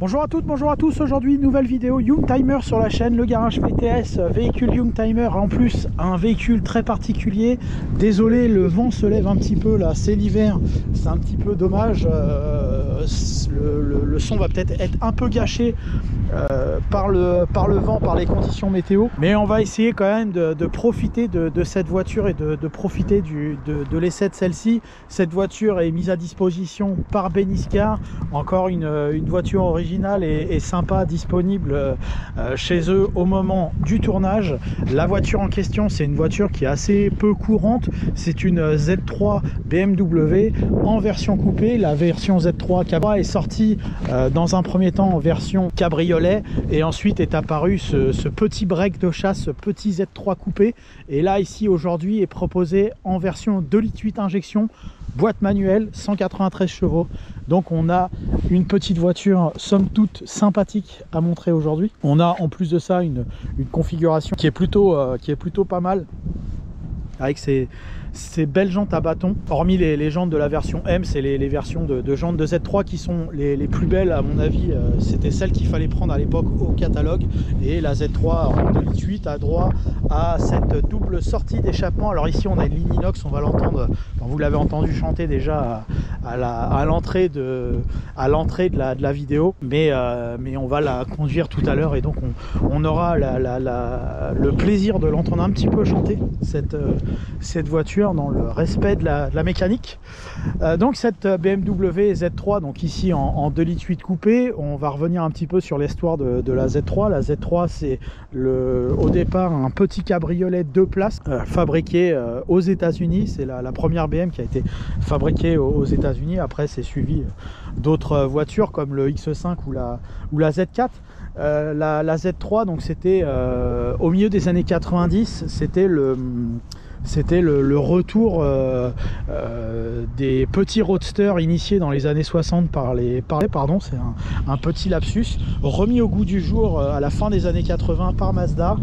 Bonjour à toutes, bonjour à tous. Aujourd'hui, nouvelle vidéo Youngtimer sur la chaîne, le garage PTS, véhicule Youngtimer. En plus, un véhicule très particulier. Désolé, le vent se lève un petit peu là, c'est l'hiver, c'est un petit peu dommage. Le son va peut-être être un peu gâché par le vent, par les conditions météo. Mais on va essayer quand même de profiter de cette voiture et de profiter de l'essai de celle-ci. Cette voiture est mise à disposition par Beniscar. Encore une voiture originale et sympa, disponible chez eux au moment du tournage. La voiture en question, c'est une voiture qui est assez peu courante. C'est une Z3 BMW en version coupée. La version Z3 Cabra est sortie dans un premier temps en version cabriolet et ensuite est apparu ce petit break de chasse, ce petit Z3 coupé. Et là ici aujourd'hui est proposé en version 2,8 litres injection, boîte manuelle, 193 chevaux. Donc on a une petite voiture somme toute sympathique à montrer aujourd'hui. On a en plus de ça une configuration qui est plutôt pas mal, avec ces belles jantes à bâton. Hormis les jantes de la version M, c'est les versions de jantes de Z3 qui sont les plus belles à mon avis. C'était celle qu'il fallait prendre à l'époque au catalogue. Et la Z3 en 2,8 a droit à cette double sortie d'échappement. Alors ici on a une ligne inox, on va l'entendre, vous l'avez entendu chanter déjà à l'entrée de la vidéo, mais on va la conduire tout à l'heure et donc on aura le plaisir de l'entendre un petit peu chanter cette voiture dans le respect de la mécanique. Donc cette BMW Z3, donc ici en 2,8 litres coupé. On va revenir un petit peu sur l'histoire de la Z3. La Z3, c'est au départ un petit cabriolet 2 places fabriqué aux États-Unis. C'est la première BM qui a été fabriquée aux États-Unis. Après c'est suivi d'autres voitures comme le X5 ou la Z4. La Z3, donc c'était au milieu des années 90, c'était le retour des petits roadsters initiés dans les années 60 pardon, c'est un petit lapsus, remis au goût du jour à la fin des années 80 par Mazda.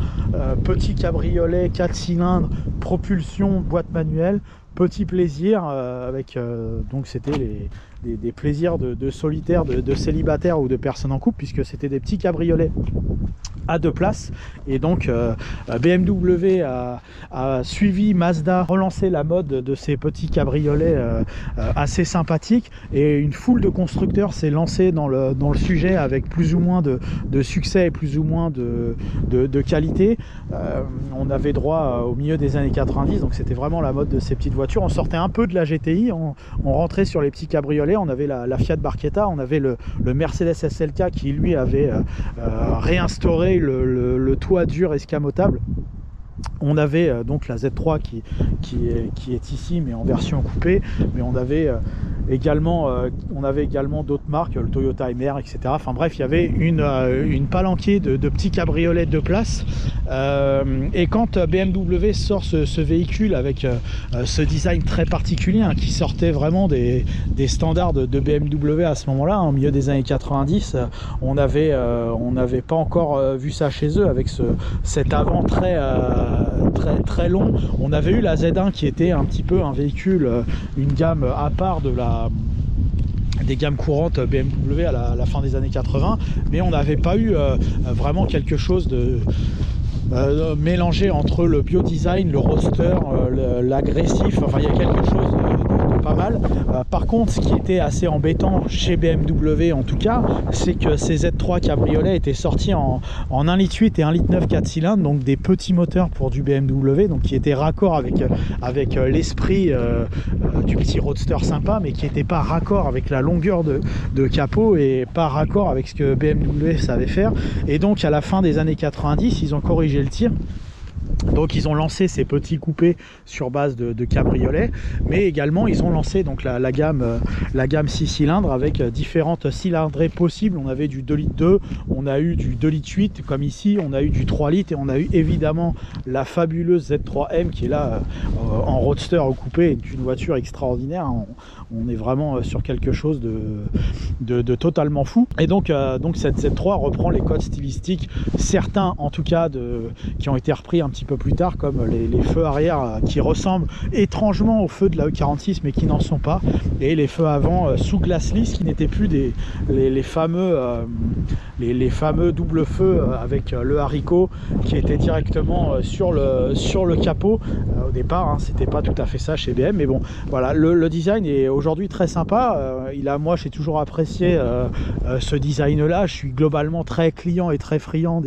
Petit cabriolet 4 cylindres, propulsion, boîte manuelle, petit plaisir avec donc c'était des plaisirs de solitaires, de célibataires ou de personnes en couple, puisque c'était des petits cabriolets à 2 places. Et donc BMW a suivi Mazda, relancé la mode de ces petits cabriolets assez sympathiques, et une foule de constructeurs s'est lancée dans le sujet avec plus ou moins de succès et plus ou moins de qualité. On avait droit au milieu des années 90, donc c'était vraiment la mode de ces petites voitures. On sortait un peu de la GTI, on rentrait sur les petits cabriolets. On avait la Fiat Barchetta, on avait le Mercedes SLK qui lui avait réinstauré le toit dur escamotable. On avait donc la Z3 qui est ici, mais en version coupée. Mais on avait également d'autres marques, le Toyota MR, etc. Enfin bref, il y avait une palanquée de petits cabriolets de place. Et quand BMW sort ce véhicule avec ce design très particulier, hein, qui sortait vraiment des standards de BMW à ce moment-là, hein, au milieu des années 90, on n'avait pas encore vu ça chez eux, avec cet avant très long. On avait eu la Z1 qui était un petit peu un véhicule, une gamme à part des gammes courantes BMW à la fin des années 80, mais on n'avait pas eu vraiment quelque chose de mélangé entre le bio-design, le roadster, l'agressif. Enfin, il y a quelque chose de pas mal. Par contre, ce qui était assez embêtant chez BMW en tout cas, c'est que ces Z3 cabriolets étaient sortis en 1,8 litre et 1,9 litre 4 cylindres, donc des petits moteurs pour du BMW, donc qui étaient raccord avec l'esprit du petit roadster sympa, mais qui n'était pas raccord avec la longueur de capot et pas raccord avec ce que BMW savait faire. Et donc à la fin des années 90, ils ont corrigé le tir. Donc ils ont lancé ces petits coupés sur base de cabriolet, mais également ils ont lancé donc la gamme 6 cylindres avec différentes cylindrées possibles. On avait du 2,2 litres, on a eu du 2,8 litres comme ici, on a eu du 3 litres et on a eu évidemment la fabuleuse Z3M qui est là en roadster au coupé, une voiture extraordinaire. On est vraiment sur quelque chose de totalement fou. Et donc cette Z3 reprend les codes stylistiques, certains en tout cas qui ont été repris un petit peu plus tard, comme les feux arrière qui ressemblent étrangement aux feux de la E46 mais qui n'en sont pas, et les feux avant sous glace lisse qui n'étaient plus les fameux double feux avec le haricot qui était directement sur le capot. Au départ, hein, c'était pas tout à fait ça chez BM, mais bon, voilà, le design est aujourd'hui très sympa. Moi, j'ai toujours apprécié ce design-là. Je suis globalement très client et très friand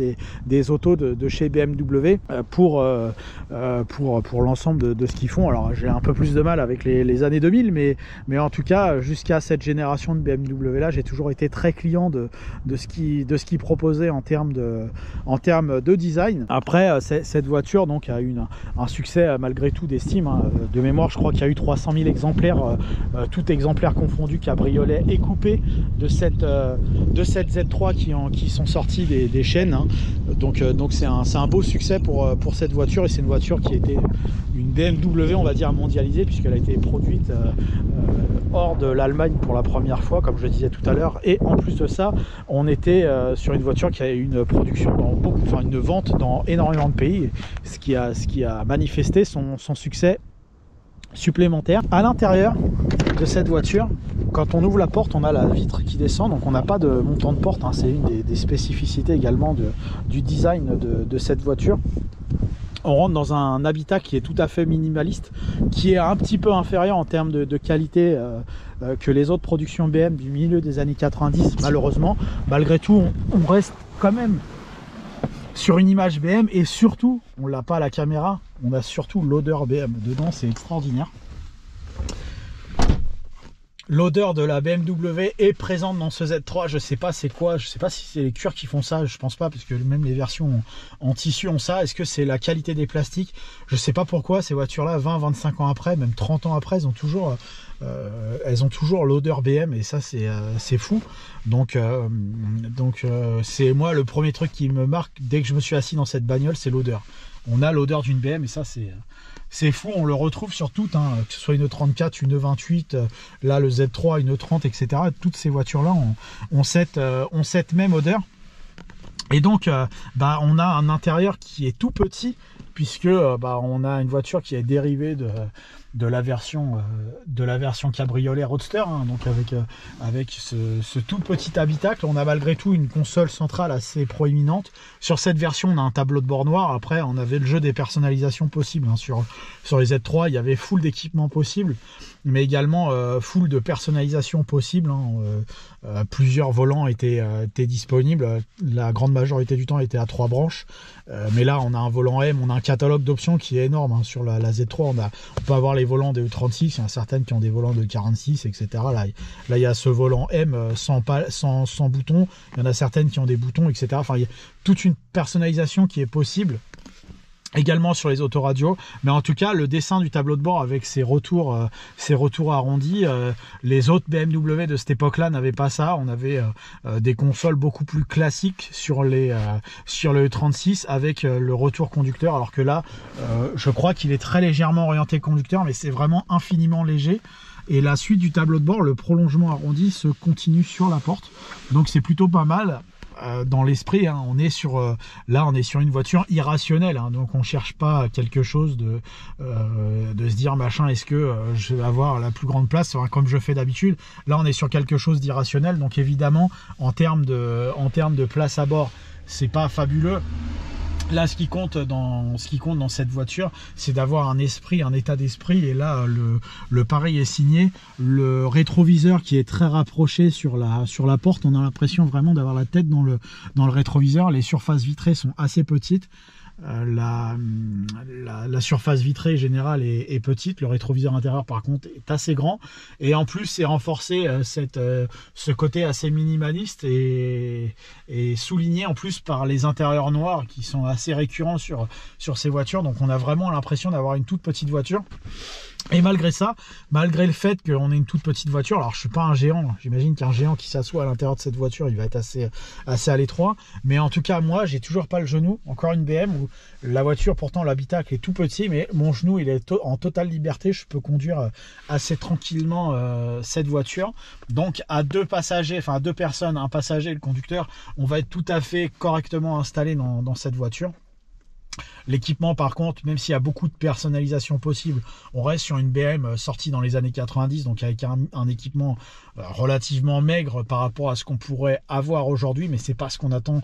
des autos de chez BMW pour l'ensemble de ce qu'ils font. Alors, j'ai un peu plus de mal avec les années 2000, mais en tout cas, jusqu'à cette génération de BMW là, j'ai toujours été très client de ce qu'ils proposaient en termes de design. Après, cette voiture donc a eu un succès malgré tout d'estime, hein. De mémoire, je crois qu'il y a eu 300 000 exemplaires, tout exemplaire confondu, cabriolet et coupé de cette Z3 qui sont sortis des chaînes, hein. Donc c'est un beau succès pour cette voiture, et c'est une voiture qui était une BMW, on va dire, mondialisée, puisqu'elle a été produite hors de l'Allemagne pour la première fois, comme je disais tout à l'heure. Et en plus de ça, on était sur une voiture qui a eu une production une vente dans énormément de pays, ce qui a manifesté son succès supplémentaire. À l'intérieur de cette voiture, quand on ouvre la porte, on a la vitre qui descend, donc on n'a pas de montant de porte, hein. C'est une des spécificités également du design de cette voiture. On rentre dans un habitat qui est tout à fait minimaliste, qui est un petit peu inférieur en termes de qualité que les autres productions BM du milieu des années 90, malheureusement. Malgré tout, on reste quand même sur une image BM, et surtout, on l'a pas à la caméra, on a surtout l'odeur BM dedans, c'est extraordinaire. L'odeur de la BMW est présente dans ce Z3, je sais pas c'est quoi, je sais pas si c'est les cuirs qui font ça, je pense pas, parce que même les versions en tissu ont ça. Est-ce que c'est la qualité des plastiques? Je sais pas pourquoi ces voitures là, 20-25 ans après, même 30 ans après, elles ont toujours l'odeur BM, et ça c'est fou. Donc c'est moi le premier truc qui me marque dès que je me suis assis dans cette bagnole, c'est l'odeur. On a l'odeur d'une BM, et ça c'est fou. On le retrouve sur toutes, hein, que ce soit une E34, une E28, là le Z3, une E30, etc. Toutes ces voitures là ont cette même odeur. Et donc on a un intérieur qui est tout petit, puisque on a une voiture qui est dérivée de la version cabriolet Roadster, hein, donc avec ce tout petit habitacle. On a malgré tout une console centrale assez proéminente. Sur cette version, on a un tableau de bord noir. Après, on avait le jeu des personnalisations possibles, hein. Sur les Z3, il y avait full d'équipements possibles, mais également full de personnalisation possible, hein. Plusieurs volants étaient disponibles. La grande majorité du temps était à 3 branches, mais là on a un volant M, on a un catalogue d'options qui est énorme, hein. Sur la Z3, on peut avoir les volants des E36, il y en a certaines qui ont des volants de 46, etc. Là il y a ce volant M sans boutons, il y en a certaines qui ont des boutons, etc. Enfin, il y a toute une personnalisation qui est possible également sur les autoradios. Mais en tout cas, le dessin du tableau de bord avec ses retours arrondis, les autres BMW de cette époque là n'avaient pas ça. On avait des consoles beaucoup plus classiques sur le E36 avec le retour conducteur, alors que là je crois qu'il est très légèrement orienté conducteur, mais c'est vraiment infiniment léger. Et la suite du tableau de bord, le prolongement arrondi, se continue sur la porte, donc c'est plutôt pas mal. Dans l'esprit, hein, on est sur une voiture irrationnelle, hein, donc on cherche pas quelque chose de se dire machin, est-ce que je vais avoir la plus grande place, comme je fais d'habitude. Là on est sur quelque chose d'irrationnel, donc évidemment en termes de place à bord, c'est pas fabuleux. Là, ce qui compte dans cette voiture, c'est d'avoir un état d'esprit. Et là, le pari est signé. Le rétroviseur qui est très rapproché sur la porte, on a l'impression vraiment d'avoir la tête dans le rétroviseur. Les surfaces vitrées sont assez petites. La surface vitrée générale est petite, le rétroviseur intérieur par contre est assez grand, et en plus c'est renforcé ce côté assez minimaliste et souligné en plus par les intérieurs noirs qui sont assez récurrents sur ces voitures. Donc on a vraiment l'impression d'avoir une toute petite voiture. Et malgré ça, malgré le fait qu'on ait une toute petite voiture, alors je suis pas un géant, j'imagine qu'un géant qui s'assoit à l'intérieur de cette voiture, il va être assez à l'étroit, mais en tout cas moi j'ai toujours pas le genou, encore une BM où la voiture, pourtant l'habitacle est tout petit, mais mon genou il est en totale liberté, je peux conduire assez tranquillement cette voiture. Donc à deux passagers, enfin à deux personnes, un passager et le conducteur, on va être tout à fait correctement installé dans cette voiture. L'équipement par contre, même s'il y a beaucoup de personnalisation possible, on reste sur une BM sortie dans les années 90, donc avec un équipement relativement maigre par rapport à ce qu'on pourrait avoir aujourd'hui, mais c'est pas ce qu'on attend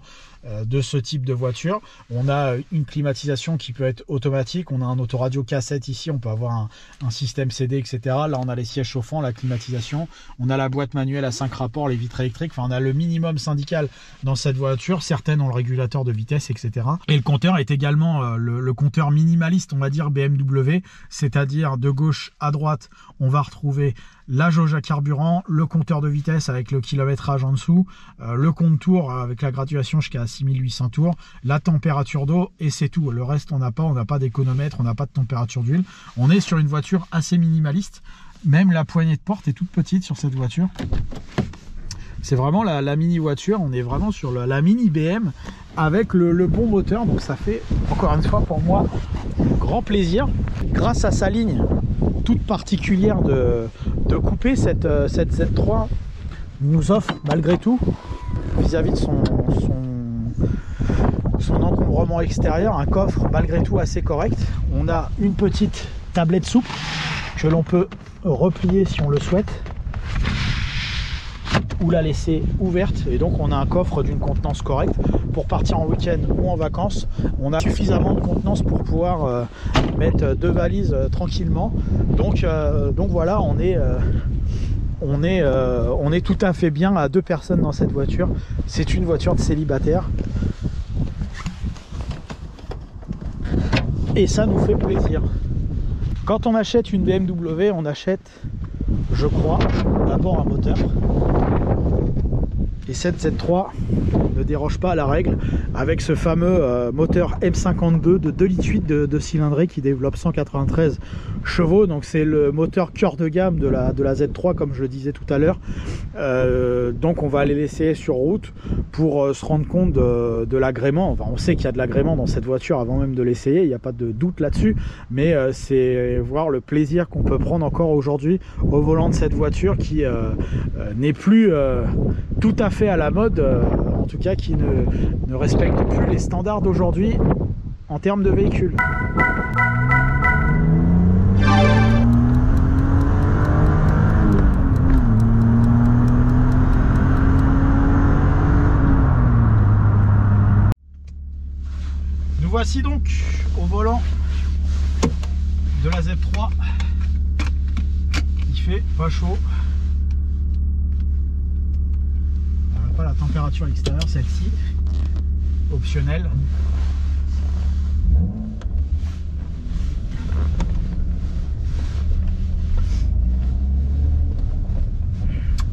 de ce type de voiture. On a une climatisation qui peut être automatique, on a un autoradio cassette ici, on peut avoir un système CD, etc. Là on a les sièges chauffants, la climatisation, on a la boîte manuelle à 5 rapports, les vitres électriques, enfin on a le minimum syndical dans cette voiture. Certaines ont le régulateur de vitesse, etc. Et le compteur est également le compteur minimaliste, on va dire BMW, c'est-à-dire de gauche à droite on va retrouver la jauge à carburant, le compteur de vitesse avec le kilométrage en dessous, le compte tour avec la graduation jusqu'à 6800 tours, la température d'eau, et c'est tout. Le reste on n'a pas d'économètre, on n'a pas de température d'huile. On est sur une voiture assez minimaliste. Même la poignée de porte est toute petite sur cette voiture. C'est vraiment la mini voiture, on est vraiment sur la mini BM avec le bon moteur, donc ça fait encore une fois pour moi grand plaisir. Grâce à sa ligne toute particulière de coupé, cette Z3 nous offre malgré tout, vis-à-vis de son encombrement extérieur, un coffre malgré tout assez correct. On a une petite tablette souple que l'on peut replier si on le souhaite, ou la laisser ouverte, et donc on a un coffre d'une contenance correcte pour partir en week-end ou en vacances. On a suffisamment de contenance pour pouvoir mettre 2 valises tranquillement. Donc voilà, on est tout à fait bien à 2 personnes dans cette voiture. C'est une voiture de célibataire et ça nous fait plaisir. Quand on achète une BMW, on achète, je crois, d'abord un moteur. Et cette Z3 ne déroge pas à la règle avec ce fameux moteur M52 de 2,8 litres de cylindrée qui développe 193 chevaux. Donc c'est le moteur cœur de gamme de la Z3, comme je le disais tout à l'heure. Donc on va aller l'essayer sur route pour se rendre compte de l'agrément. Enfin, on sait qu'il y a de l'agrément dans cette voiture avant même de l'essayer, il n'y a pas de doute là-dessus, mais c'est voir le plaisir qu'on peut prendre encore aujourd'hui au volant de cette voiture qui n'est plus tout à fait à la mode, en tout cas qui ne respecte plus les standards d'aujourd'hui en termes de véhicules. Nous voici donc au volant de la Z3. Il fait pas chaud. Pas la température extérieure, celle-ci, optionnelle.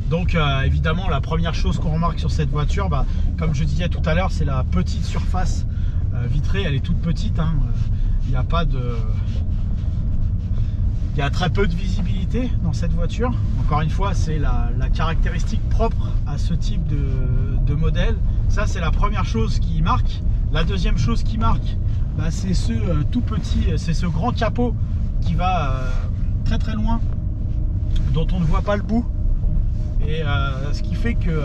Donc évidemment la première chose qu'on remarque sur cette voiture, comme je disais tout à l'heure, c'est la petite surface vitrée. Elle est toute petite, hein. Il n'y a pas de... Il y a très peu de visibilité dans cette voiture. Encore une fois, c'est la caractéristique propre à ce type de modèle. Ça, c'est la première chose qui marque. La deuxième chose qui marque, c'est ce tout petit, c'est ce grand capot qui va très très loin, dont on ne voit pas le bout. Et ce qui fait que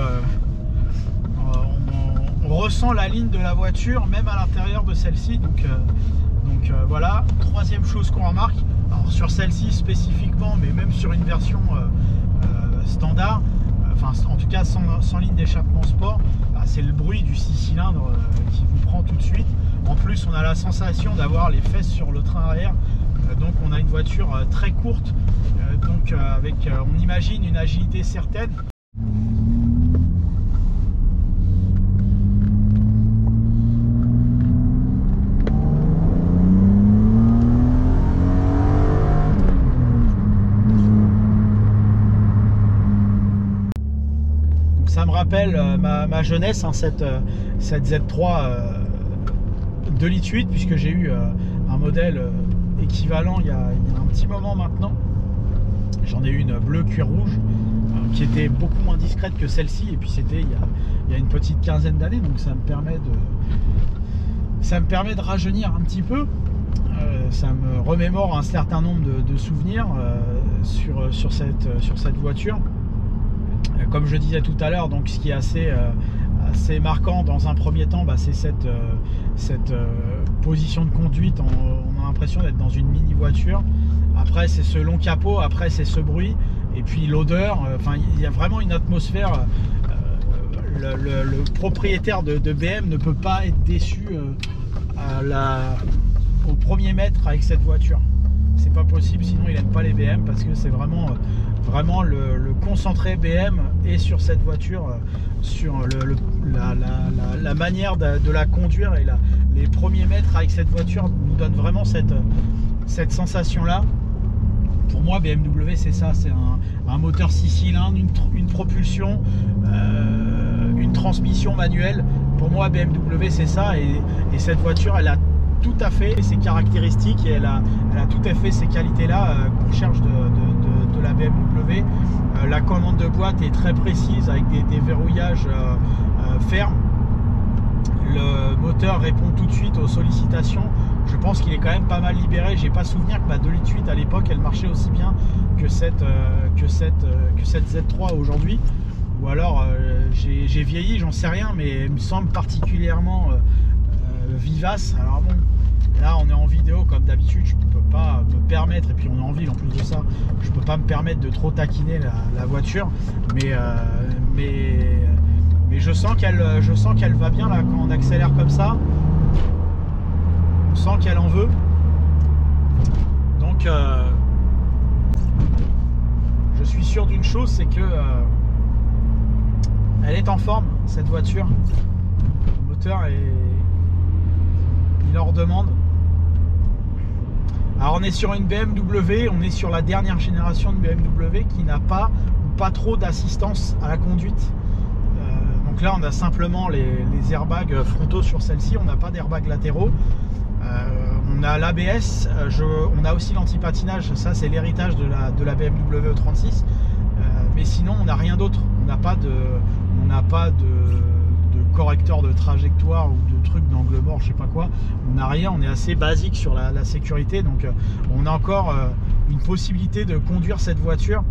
on ressent la ligne de la voiture, même à l'intérieur de celle-ci. Donc voilà, troisième chose qu'on remarque. Alors sur celle-ci spécifiquement, mais même sur une version standard, enfin en tout cas sans ligne d'échappement sport, c'est le bruit du 6 cylindres qui vous prend tout de suite. En plus on a la sensation d'avoir les fesses sur le train arrière, donc on a une voiture très courte, donc avec on imagine une agilité certaine. Ça me rappelle ma jeunesse, hein, cette Z3 2,8 litres, puisque j'ai eu un modèle équivalent il y a un petit moment maintenant. J'en ai eu une bleue cuir rouge qui était beaucoup moins discrète que celle-ci, et puis c'était il y a une petite quinzaine d'années, donc ça me permet de rajeunir un petit peu. Ça me remémore un certain nombre de souvenirs sur cette voiture. Comme je disais tout à l'heure, donc ce qui est assez assez marquant dans un premier temps, c'est cette position de conduite. On a l'impression d'être dans une mini voiture. Après c'est ce long capot, après c'est ce bruit, et puis l'odeur. Il y a vraiment une atmosphère. Le propriétaire de BM ne peut pas être déçu au premier mètre avec cette voiture. C'est pas possible, sinon il n'aime pas les BM, parce que c'est vraiment le concentré BM est sur cette voiture, sur la manière de la conduire, et les premiers mètres avec cette voiture nous donnent vraiment cette sensation là. Pour moi BMW c'est ça, c'est un moteur 6 cylindres, une propulsion, une transmission manuelle. Pour moi BMW c'est ça, et cette voiture elle a tout à fait ses caractéristiques, et elle a tout à fait ces qualités là qu'on cherche de la BMW. La commande de boîte est très précise avec des verrouillages fermes. Le moteur répond tout de suite aux sollicitations. Je pense qu'il est quand même pas mal libéré. J'ai pas souvenir que ma 2,8 litres à l'époque elle marchait aussi bien que cette Z3 aujourd'hui. Ou alors j'ai vieilli, j'en sais rien, mais elle me semble particulièrement vivace. Alors bon, là on est en vidéo comme d'habitude, je peux pas me permettre, et puis on est en ville en plus de ça, je peux pas me permettre de trop taquiner la voiture, mais je sens qu'elle va bien là quand on accélère comme ça. On sent qu'elle en veut. Donc je suis sûr d'une chose, c'est que elle est en forme cette voiture. Le moteur il leur demande. Alors on est sur une BMW, on est sur la dernière génération de BMW qui n'a pas ou pas trop d'assistance à la conduite. Donc là on a simplement les airbags frontaux sur celle-ci, on n'a pas d'airbags latéraux. On a l'ABS, on a aussi l'anti-patinage, ça c'est l'héritage de la BMW E36, mais sinon on n'a rien d'autre. On n'a pas de correcteur de trajectoire ou de truc d'angle mort, je sais pas quoi. On n'a rien, on est assez basique sur la sécurité, donc on a encore une possibilité de conduire cette voiture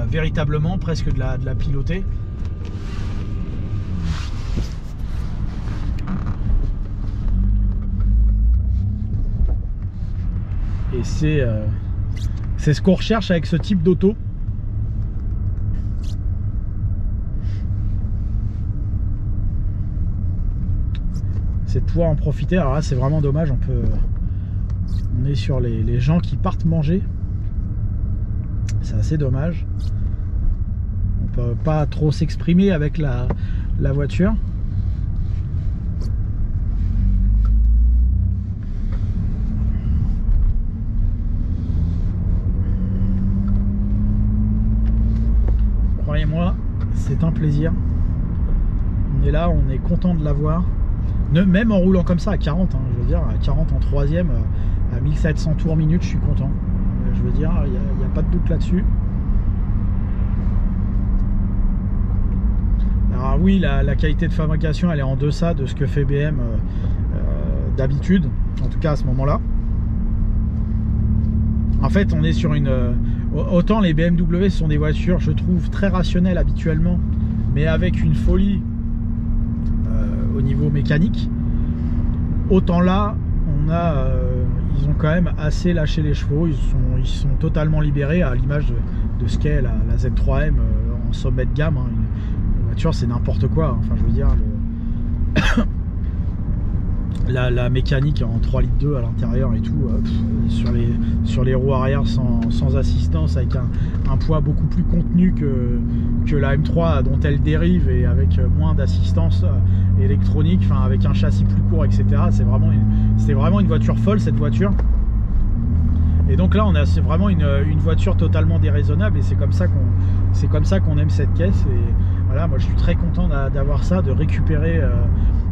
véritablement, presque de la piloter. Et c'est ce qu'on recherche avec ce type d'auto. C'est de pouvoir en profiter. Alors là c'est vraiment dommage, on est sur les gens qui partent manger. C'est assez dommage. On peut pas trop s'exprimer avec la voiture. Croyez-moi, c'est un plaisir. On est là, on est content de l'avoir. Même en roulant comme ça à 40, je veux dire, à 40 en troisième, à 1700 tours minute, je suis content. Je veux dire, il n'y a pas de doute là-dessus. Alors oui, la qualité de fabrication, elle est en deçà de ce que fait BM d'habitude, en tout cas à ce moment-là. En fait, on est sur une... autant les BMW sont des voitures, je trouve, très rationnelles habituellement, mais avec une folie au niveau mécanique. Autant là, ils ont quand même assez lâché les chevaux, ils sont totalement libérés, à l'image de ce qu'est la Z3M en sommet de gamme. Une voiture, c'est n'importe quoi. Enfin, je veux dire, la mécanique en 3,2 litres à l'intérieur et tout, sur les roues arrière sans assistance, avec un poids beaucoup plus contenu que la M3 dont elle dérive, et avec moins d'assistance électronique, enfin avec un châssis plus court, etc. C'est vraiment une voiture folle, cette voiture. Et donc là c'est vraiment une voiture totalement déraisonnable, et c'est comme ça qu'on aime cette caisse. Et voilà, moi je suis très content d'avoir ça, de récupérer,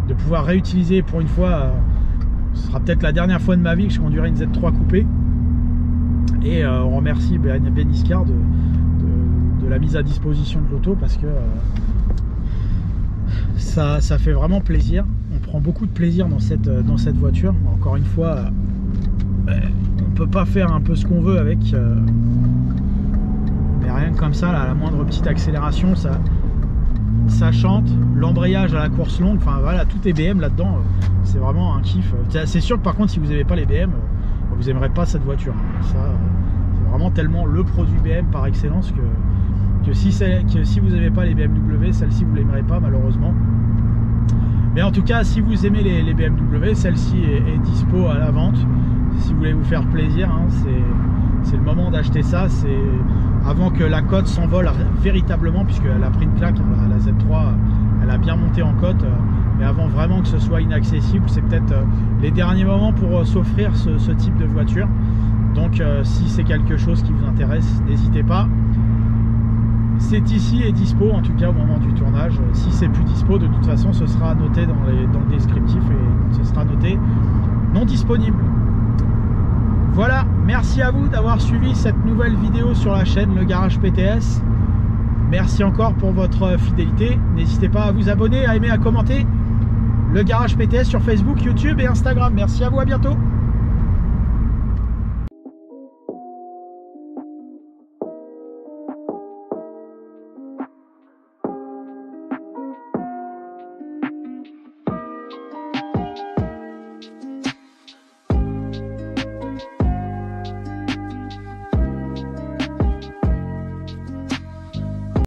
de pouvoir réutiliser pour une fois. Ce sera peut-être la dernière fois de ma vie que je conduirai une Z3 coupée. Et on remercie Ben Iscar de la mise à disposition de l'auto, parce que ça fait vraiment plaisir. On prend beaucoup de plaisir dans cette voiture. Encore une fois, on peut pas faire un peu ce qu'on veut avec, mais rien que comme ça, là, la moindre petite accélération, ça chante, l'embrayage à la course longue, enfin voilà, tout est BM là-dedans, c'est vraiment un kiff. C'est sûr que par contre si vous n'aimez pas les BM, vous n'aimerez pas cette voiture. Ça, c'est vraiment tellement le produit BM par excellence que si vous n'aimez pas les BMW, celle-ci vous l'aimerez pas malheureusement. Mais en tout cas, si vous aimez les BMW, celle-ci est dispo à la vente. Si vous voulez vous faire plaisir, hein, c'est le moment d'acheter ça. C'est avant que la cote s'envole véritablement, puisqu'elle a pris une claque. La Z3, elle a bien monté en cote. Mais avant vraiment que ce soit inaccessible, c'est peut-être les derniers moments pour s'offrir ce type de voiture. Donc si c'est quelque chose qui vous intéresse, n'hésitez pas. C'est ici et dispo, en tout cas au moment du tournage. Si c'est plus dispo, de toute façon ce sera noté dans le descriptif et ce sera noté non disponible. Voilà, merci à vous d'avoir suivi cette nouvelle vidéo sur la chaîne Le Garage PTS. Merci encore pour votre fidélité. N'hésitez pas à vous abonner, à aimer, à commenter. Le Garage PTS sur Facebook, YouTube et Instagram. Merci à vous, à bientôt.